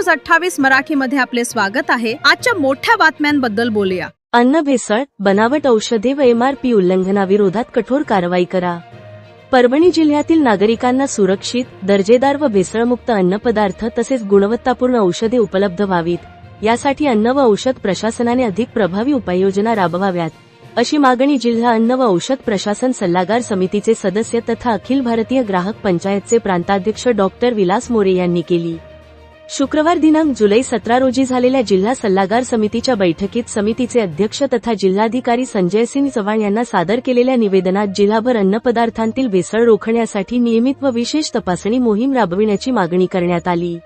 News 28 मराठीमध्ये आपले स्वागत आहे। आजच्या मोठ्या बातम्यांबद्दल बोलूया। अन्न भेसळ, बनावट औषधे व MRP उल्लंघनाविरोधात कठोर कारवाई करा। परभणी जिल्ह्यातील नागरिकांना सुरक्षित, दर्जेदार व भेसळमुक्त अन्नपदार्थ तसेच गुणवत्तापूर्ण औषधे उपलब्ध व्हावीत, यासाठी अन्न व औषध प्रशासनाने अधिक प्रभावी उपाययोजना राबवाव्यात, अशी मागणी जिल्हा अन्न व औषध प्रशासन सल्लागार समितीचे सदस्य तथा अखिल भारतीय ग्राहक पंचायतचे प्रांताध्यक्ष डॉक्टर विलास मोरे यांनी केली। शुक्रवार दिनांक जुलै 17 रोजी झालेल्या जिल्हा सल्लागार समितीच्या बैठकीत समितीचे अध्यक्ष तथा जिल्हाधिकारी संजयसिंह चव्हाण यांना सादर केलेल्या निवेदनात जिल्हाभर अन्नपदार्थांतील भेसळ रोखण्यासाठी नियमित व विशेष तपासणी मोहीम राबविण्याची मागणी करण्यात आली।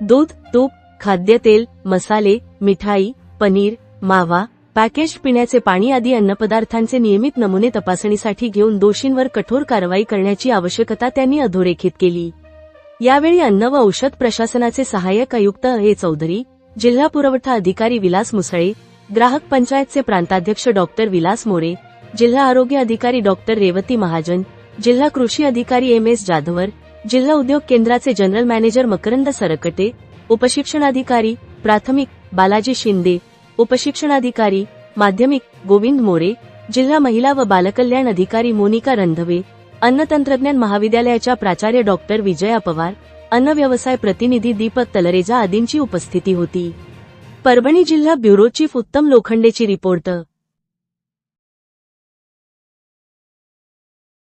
दूध, तूप, खाद्यतेल, मसाले, मिठाई, पनीर, मावा, पॅकेज्ड पिण्याचे पाणी आदी अन्नपदार्थांचे नियमित नमुने तपासणीसाठी घेऊन दोषींवर कठोर कारवाई करण्याची आवश्यकता त्यांनी अधोरेखित केली। यावेळी अन्न व औषध प्रशासनाचे सहाय्यक आयुक्त ए चौधरी, जिल्हा पुरवठा अधिकारी विलास मुसळे, ग्राहक पंचायतचे प्रांताध्यक्ष डॉक्टर विलास मोरे, जिल्हा आरोग्य अधिकारी डॉक्टर रेवती महाजन, जिल्हा कृषी अधिकारी MS जाधवर, जिल्हा उद्योग केंद्राचे जनरल मॅनेजर मकरंद सरकटे, उपशिक्षणाधिकारी प्राथमिक बालाजी शिंदे, उपशिक्षणाधिकारी माध्यमिक गोविंद मोरे, जिल्हा महिला व बालकल्याण अधिकारी मोनिका रंधवे, अन्न तंत्रज्ञान महाविद्यालयाच्या प्राचार्य डॉक्टर विजया पवार, अन्न व्यवसाय प्रतिनिधी दीपक तलरेजा आदींची उपस्थिती होती। परभणी जिल्हा ब्युरो चीफ उत्तम लोखंडेची रिपोर्ट।